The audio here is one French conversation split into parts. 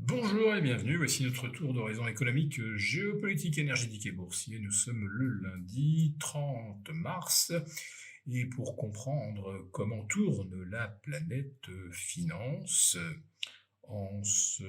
Bonjour et bienvenue, voici notre tour d'horizon économique, géopolitique, énergétique et boursier. Nous sommes le lundi 30 mars et pour comprendre comment tourne la planète finance en ce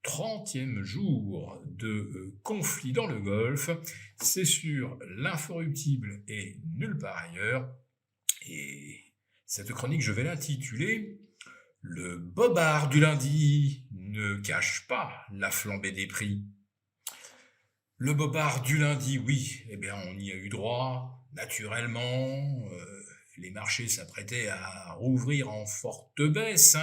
30e jour de conflit dans le Golfe, c'est sur l'inforruptible et nulle part ailleurs. Et cette chronique, je vais l'intituler le bobard du lundi ne cache pas la flambée des prix. Le bobard du lundi, oui, eh bien on y a eu droit, naturellement. Les marchés s'apprêtaient à rouvrir en forte baisse.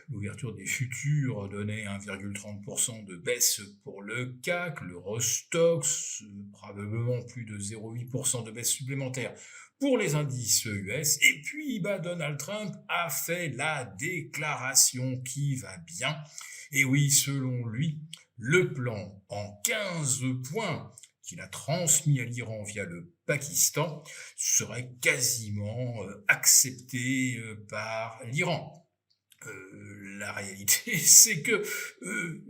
L'ouverture des futurs donnait 1,30% de baisse pour le CAC, l'Eurostoxx, probablement plus de 0,8% de baisse supplémentaire pour les indices US. Et puis, Donald Trump a fait la déclaration qui va bien. Et oui, selon lui, le plan en 15 points qu'il a transmis à l'Iran via le Pakistan serait quasiment accepté par l'Iran. La réalité, c'est que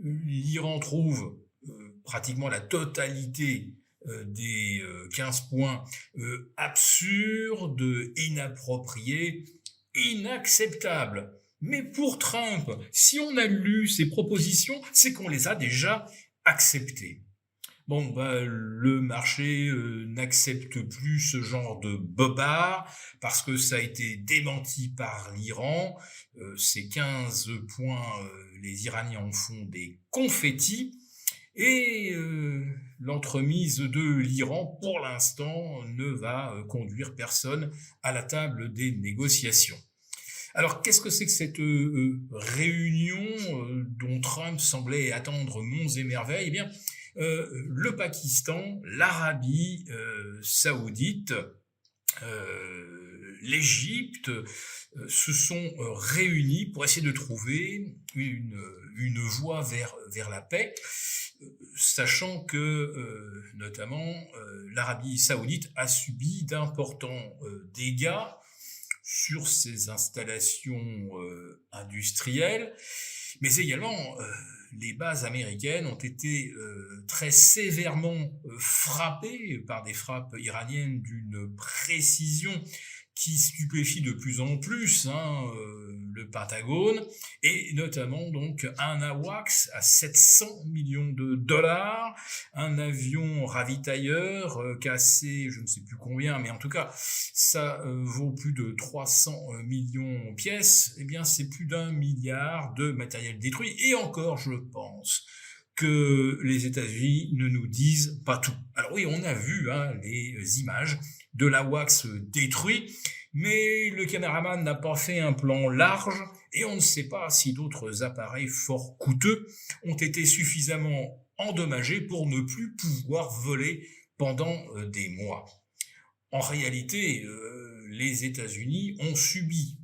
l'Iran trouve pratiquement la totalité des 15 points absurdes, inappropriés, inacceptables. Mais pour Trump, si on a lu ses propositions, c'est qu'on les a déjà acceptées. Bon, le marché n'accepte plus ce genre de bobard parce que ça a été démenti par l'Iran. Ces 15 points, les Iraniens en font des confettis. Et l'entremise de l'Iran, pour l'instant, ne va conduire personne à la table des négociations. Alors, qu'est-ce que c'est que cette réunion dont Trump semblait attendre monts et merveilles? Eh bien, le Pakistan, l'Arabie saoudite, l'Égypte se sont réunis pour essayer de trouver une voie vers la paix, sachant que notamment l'Arabie saoudite a subi d'importants dégâts sur ses installations industrielles, mais également les bases américaines ont été très sévèrement frappées par des frappes iraniennes d'une précision qui stupéfie de plus en plus le Pentagone, et notamment donc un AWACS à 700 millions de dollars, un avion ravitailleur cassé, je ne sais plus combien, mais en tout cas ça vaut plus de 300 millions de pièces. Eh bien c'est plus d'1 milliard de matériel détruit, et encore je pense que les États-Unis ne nous disent pas tout. Alors oui, on a vu les images de l'AWACS détruit, mais le caméraman n'a pas fait un plan large et on ne sait pas si d'autres appareils fort coûteux ont été suffisamment endommagés pour ne plus pouvoir voler pendant des mois. En réalité, les États-Unis ont subi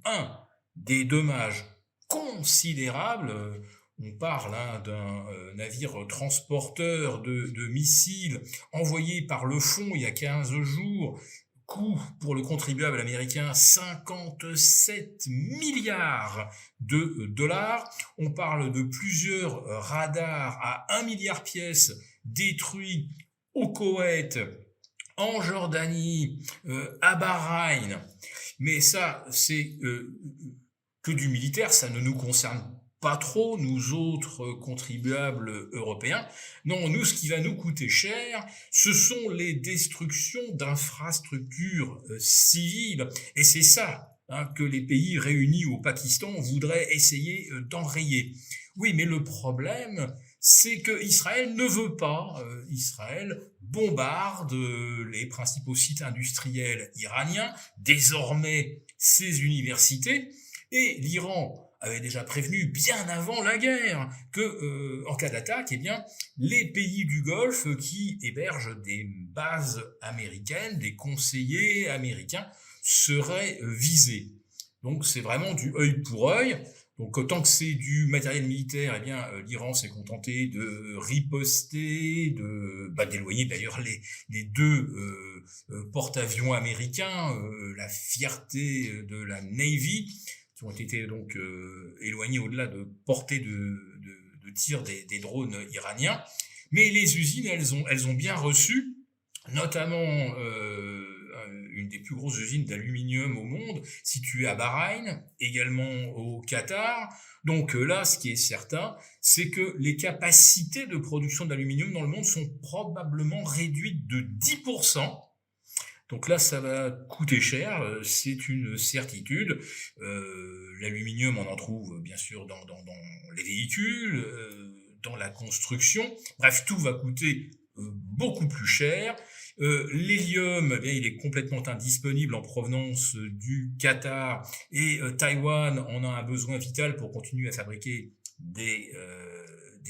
des dommages considérables. On parle d'un navire transporteur de missiles envoyé par le fond il y a 15 jours, coût pour le contribuable américain 57 milliards de dollars. On parle de plusieurs radars à 1 milliard pièces détruits au Koweït, en Jordanie, à Bahreïn. Mais ça, c'est que du militaire, ça ne nous concerne pas trop, nous autres contribuables européens. Non, nous, ce qui va nous coûter cher, ce sont les destructions d'infrastructures civiles. Et c'est ça que les pays réunis au Pakistan voudraient essayer d'enrayer. Oui, mais le problème, c'est que Israël ne veut pas. Israël bombarde les principaux sites industriels iraniens, désormais ses universités, et l'Iran avait déjà prévenu bien avant la guerre que, en cas d'attaque, eh bien, les pays du Golfe qui hébergent des bases américaines, des conseillers américains, seraient visés. Donc c'est vraiment du œil pour œil. Donc tant que c'est du matériel militaire, eh bien l'Iran s'est contenté de riposter, d'éloigner d'ailleurs les deux porte-avions américains, la fierté de la Navy, qui ont été donc éloignés au-delà de portée de tir des drones iraniens. Mais les usines, elles ont bien reçu, notamment une des plus grosses usines d'aluminium au monde, située à Bahreïn, également au Qatar. Donc là, ce qui est certain, c'est que les capacités de production d'aluminium dans le monde sont probablement réduites de 10%. Donc là, ça va coûter cher, c'est une certitude. L'aluminium, on en trouve bien sûr dans les véhicules, dans la construction. Bref, tout va coûter beaucoup plus cher. L'hélium, eh bien, il est complètement indisponible en provenance du Qatar et Taïwan en a un besoin vital pour continuer à fabriquer des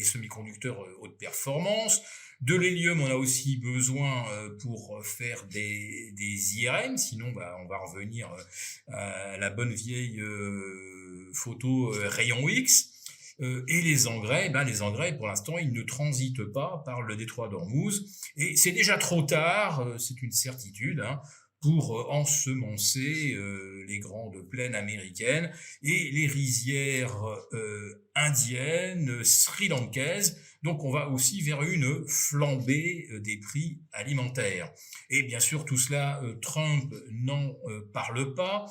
semi-conducteurs haute performance. De l'hélium, on a aussi besoin pour faire des IRM, sinon on va revenir à la bonne vieille photo rayon X. Et les engrais, pour l'instant, ils ne transitent pas par le détroit d'Ormuz. Et c'est déjà trop tard, c'est une certitude, pour ensemencer les grandes plaines américaines et les rizières indiennes, sri-lankaises. Donc on va aussi vers une flambée des prix alimentaires. Et bien sûr, tout cela, Trump n'en parle pas.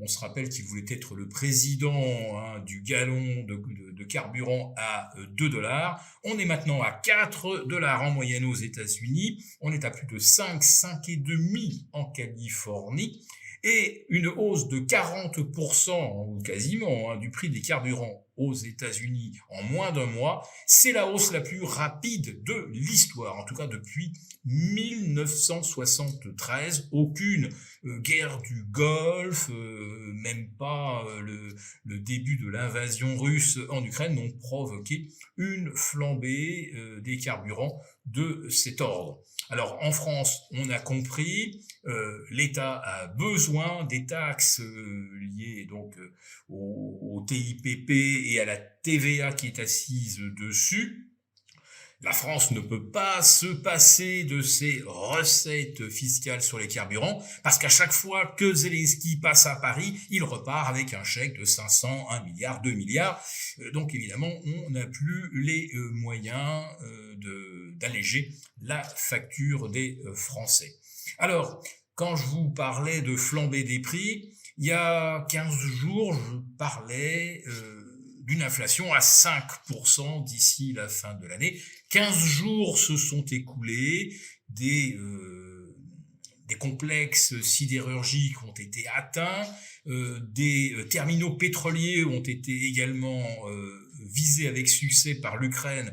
On se rappelle qu'il voulait être le président du gallon de carburant à 2 $. On est maintenant à 4 $ en moyenne aux États-Unis. On est à plus de 5,5 en Californie. Et une hausse de 40%, ou quasiment, du prix des carburants aux États-Unis en moins d'un mois, c'est la hausse la plus rapide de l'histoire, en tout cas depuis 1973. Aucune guerre du Golfe, même pas le début de l'invasion russe en Ukraine n'ont provoqué une flambée des carburants de cet ordre. Alors en France, on a compris, l'État a besoin des taxes liées donc au TIPP et à la TVA qui est assise dessus. La France ne peut pas se passer de ses recettes fiscales sur les carburants, parce qu'à chaque fois que Zelensky passe à Paris, il repart avec un chèque de 500, 1 milliard, 2 milliards. Donc évidemment, on n'a plus les moyens d'alléger la facture des Français. Alors, quand je vous parlais de flambée des prix, il y a 15 jours, je parlais d'une inflation à 5% d'ici la fin de l'année. 15 jours se sont écoulés, des complexes sidérurgiques ont été atteints, des terminaux pétroliers ont été également visés avec succès par l'Ukraine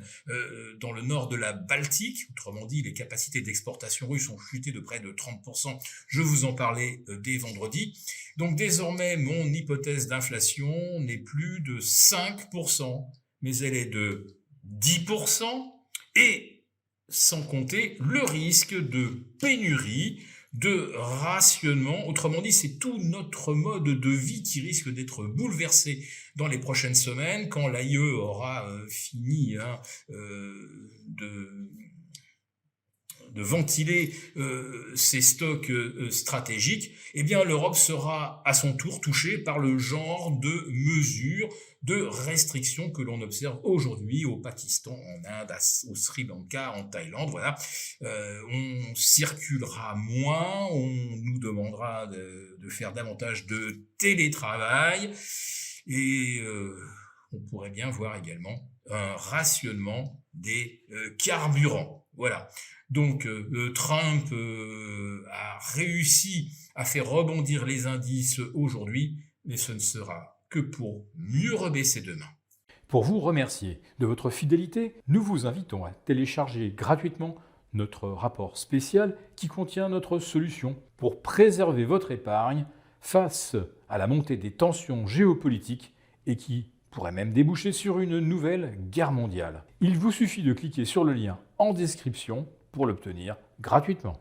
dans le nord de la Baltique. Autrement dit, les capacités d'exportation russes ont chuté de près de 30%. Je vous en parlais dès vendredi. Donc désormais, mon hypothèse d'inflation n'est plus de 5%, mais elle est de 10%, et sans compter le risque de pénurie, de rationnement. Autrement dit, c'est tout notre mode de vie qui risque d'être bouleversé dans les prochaines semaines, quand l'AIE aura fini de ventiler ses stocks stratégiques. Eh bien, l'Europe sera à son tour touchée par le genre de mesures de restrictions que l'on observe aujourd'hui au Pakistan, en Inde, au Sri Lanka, en Thaïlande. Voilà, on circulera moins, on nous demandera de faire davantage de télétravail, et on pourrait bien voir également un rationnement des carburants. Voilà. Donc Trump a réussi à faire rebondir les indices aujourd'hui, mais ce ne sera que pour mieux rebaisser demain. Pour vous remercier de votre fidélité, nous vous invitons à télécharger gratuitement notre rapport spécial qui contient notre solution pour préserver votre épargne face à la montée des tensions géopolitiques et qui pourrait même déboucher sur une nouvelle guerre mondiale. Il vous suffit de cliquer sur le lien en description pour l'obtenir gratuitement.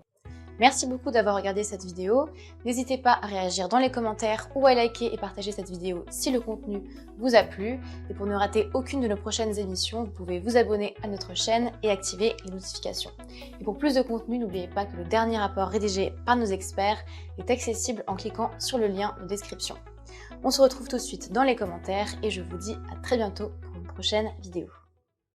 Merci beaucoup d'avoir regardé cette vidéo. N'hésitez pas à réagir dans les commentaires ou à liker et partager cette vidéo si le contenu vous a plu. Et pour ne rater aucune de nos prochaines émissions, vous pouvez vous abonner à notre chaîne et activer les notifications. Et pour plus de contenu, n'oubliez pas que le dernier rapport rédigé par nos experts est accessible en cliquant sur le lien de description. On se retrouve tout de suite dans les commentaires et je vous dis à très bientôt pour une prochaine vidéo.